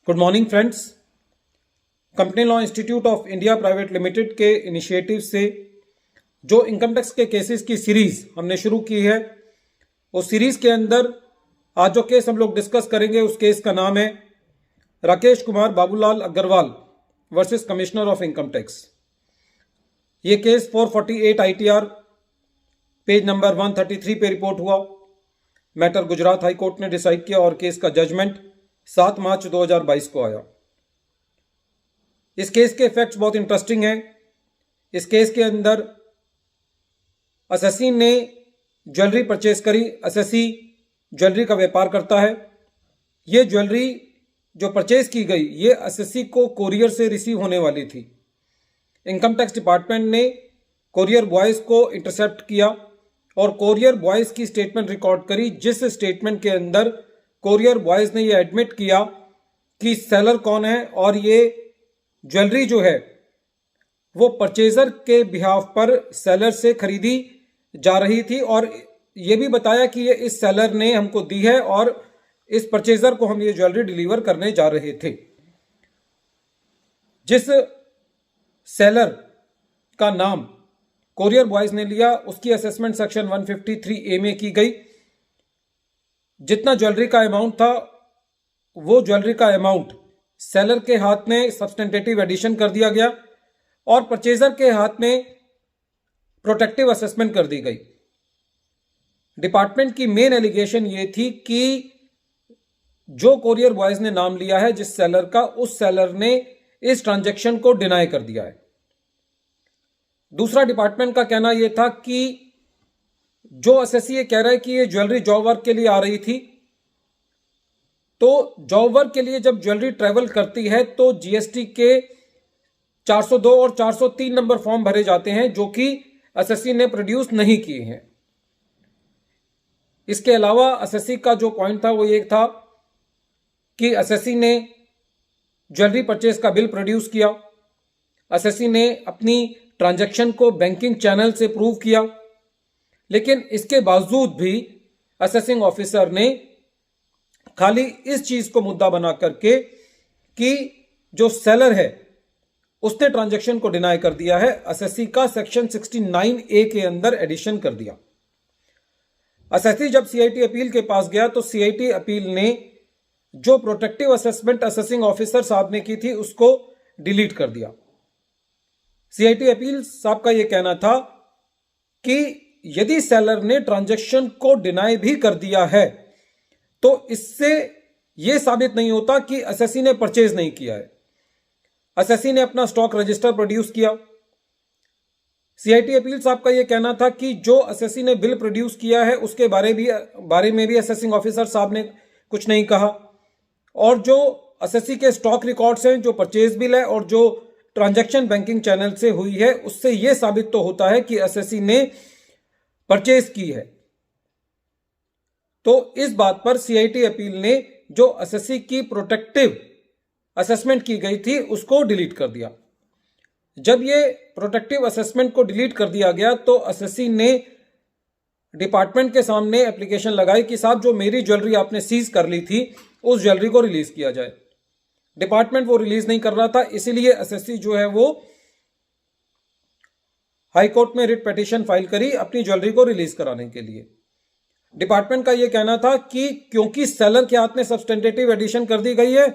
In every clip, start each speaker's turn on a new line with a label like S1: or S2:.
S1: Good morning friends. Company law institute of India private limited के initiative से जो income tax के cases की सीरीज हमने शुरू की है, उस सीरीज के अंदर आज जो केस हम लोग डिस्कस करेंगे उस केस का नाम है Rakesh Kumar Babulal Agarwal versus commissioner of income tax. ये केस 448 ITR पेज नंबर 133 पे रिपोर्ट हुआ। मैटर गुजरात हाई कोर्ट ने डिसाइड किया और केस का जजमेंट 7 मार्च 2022 को आया। इस केस के फैक्ट्स बहुत इंटरेस्टिंग हैं। इस केस के अंदर असैसिन ने ज्वेलरी परचेज करी। असैसी ज्वेलरी का व्यापार करता है। ये ज्वेलरी जो परचेज की गई ये असैसी को कोरियर से रिसीव होने वाली थी। इनकम टैक्स डिपार्टमेंट ने कोरियर बॉयज को इंटरसेप्ट किया और कोरियर बॉयज की स्टेटमेंट रिकॉर्ड करी, जिस स्टेटमेंट के अंदर कोरियर बॉयज ने ये एडमिट किया कि सेलर कौन है और ये ज्वेलरी जो है वो परचेजर के बिहाफ पर सेलर से खरीदी जा रही थी और ये भी बताया कि ये इस सेलर ने हमको दी है और इस परचेजर को हम ये ज्वेलरी डिलीवर करने जा रहे थे। जिस सेलर का नाम कोरियर बॉयज ने लिया उसकी असेसमेंट सेक्शन 153A में की गई। जितना ज्वेलरी का अमाउंट था वो ज्वेलरी का अमाउंट सेलर के हाथ में सब्सटेंटेटिव एडिशन कर दिया गया और परचेजर के हाथ में प्रोटेक्टिव असेसमेंट कर दी गई। डिपार्टमेंट की मेन एलिगेशन ये थी कि जो कोरियर बॉयज ने नाम लिया है जिस सेलर का, उस सेलर ने इस ट्रांजैक्शन को डिनाई कर दिया है। दूसरा डिपार्टमेंट का कहना यह था कि जो असेसी ये कह रहा है कि ये ज्वेलरी जॉब वर्क के लिए आ रही थी, तो जॉब वर्क के लिए जब ज्वेलरी ट्रेवल करती है तो जीएसटी के 402 और 403 नंबर फॉर्म भरे जाते हैं जो कि असेसी ने प्रोड्यूस नहीं किए हैं। इसके अलावा असेसी का जो पॉइंट था वो ये था कि असेसी ने ज्वेलरी परचेज का बिल प्रोड्यूस किया। असेसी ने अपनी ट्रांजैक्शन को बैंकिंग चैनल से प्रूव किया, लेकिन इसके बावजूद भी असेसिंग ऑफिसर ने खाली इस चीज को मुद्दा बना करके कि जो सेलर है उसने ट्रांजैक्शन को डिनाई कर दिया है, असेसी का सेक्शन 69A के अंदर एडिशन कर दिया। असेसी जब सीआईटी अपील के पास गया तो सीआईटी अपील ने जो प्रोटेक्टिव असेसमेंट असेसिंग ऑफिसर साहब ने की थी उसको डिलीट कर दिया। सीआईटी अपील साहब का यह कहना था कि यदि सेलर ने ट्रांजैक्शन को डिनाई भी कर दिया है तो इससे यह साबित नहीं होता कि असेसी ने परचेज नहीं किया है। असेसी ने अपना स्टॉक रजिस्टर प्रोड्यूस किया। सीआईटी अपील साहब का यह कहना था कि जो असेसी ने बिल प्रोड्यूस किया है उसके बारे में भी असेसिंग ऑफिसर साहब ने कुछ नहीं कहा और जो असेसी के स्टॉक रिकॉर्ड्स हैं, जो परचेज बिल है और जो ट्रांजैक्शन बैंकिंग चैनल से हुई है, उससे यह साबित तो होता है कि असेसी ने परचेज की है। तो इस बात पर सीआईटी अपील ने जो असेसी की प्रोटेक्टिव असेसमेंट की गई थी उसको डिलीट कर दिया। जब ये प्रोटेक्टिव असेसमेंट को डिलीट कर दिया गया तो असेसी ने डिपार्टमेंट के सामने एप्लीकेशन लगाई कि साहब जो मेरी ज्वेलरी आपने सीज कर ली थी उस ज्वेलरी को रिलीज किया जाए। डिपार्टमेंट वो रिलीज नहीं कर रहा था, इसीलिए असेसी जो है वो हाई कोर्ट में रिट पिटीशन फाइल करी अपनी ज्वेलरी को रिलीज कराने के लिए। डिपार्टमेंट का यह कहना था कि क्योंकि सेलर के हाथ में सब्सटेंटेटिव एडिशन कर दी गई है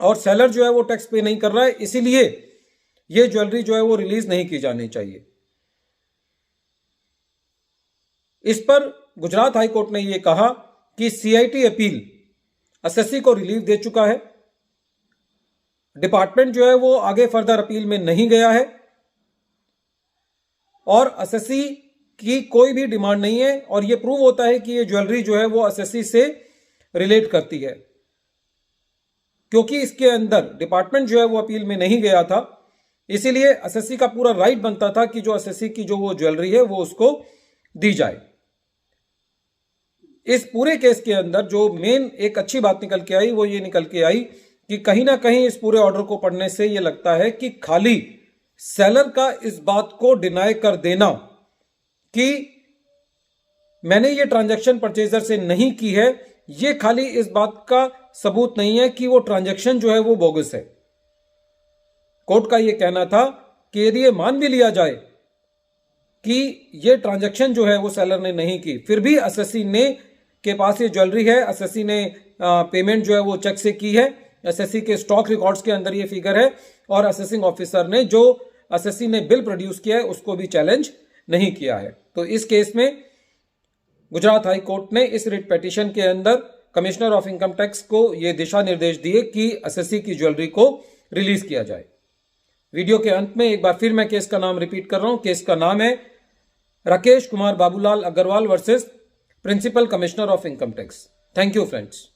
S1: और सेलर जो है वो टैक्स पे नहीं कर रहा है, इसीलिए यह ज्वेलरी जो है वो रिलीज नहीं की जानी चाहिए। इस पर गुजरात हाई कोर्ट ने यह कहा कि सीआईटी अपील असेसी को रिलीफ दे चुका है। डिपार्टमेंट जो है वो आगे फर्दर अपील में नहीं गया है और असेसी की कोई भी डिमांड नहीं है और यह प्रूव होता है कि यह ज्वेलरी जो है वो असेसी से रिलेट करती है, क्योंकि इसके अंदर डिपार्टमेंट जो है वो अपील में नहीं गया था। इसीलिए असेसी का पूरा राइट बनता था कि जो असेसी की जो वो ज्वेलरी है वो उसको दी जाए। इस पूरे केस के अंदर जो मेन एक अच्छी बात निकल के आई वो ये निकल के आई कि कहीं ना कहीं इस पूरे ऑर्डर को पढ़ने से ये लगता है कि खाली सेलर का इस बात को डिनाई कर देना कि मैंने ये ट्रांजैक्शन परचेजर से नहीं की है, ये खाली इस बात का सबूत नहीं है कि वो ट्रांजैक्शन जो है वो बोगस है। कोर्ट का ये कहना था कि यदि ये मान भी लिया जाए कि ये ट्रांजैक्शन जो है वो सेलर ने नहीं की, फिर भी एसएससी ने के पास ये ज्वेलरी है, एसएससी ने पेमेंट जो है वो चेक से की है, एसएससी के स्टॉक रिकॉर्ड्स के अंदर ये फिगर है, और असेसिंग ऑफिसर ने जो एसएससी ने बिल प्रोड्यूस किया है उसको भी चैलेंज नहीं किया है। तो इस केस में गुजरात हाई कोर्ट ने इस रिट पिटीशन के अंदर कमिश्नर ऑफ इनकम टैक्स को ये दिशा निर्देश दिए कि एसएससी की ज्वेलरी को रिलीज किया जाए। वीडियो के अंत में एक बार फिर मैं केस का नाम रिपीट कर रहा हूं। केस का नाम है Rakesh Kumar Babulal Agarwal versus principal commissioner of income tax. Thank you friends.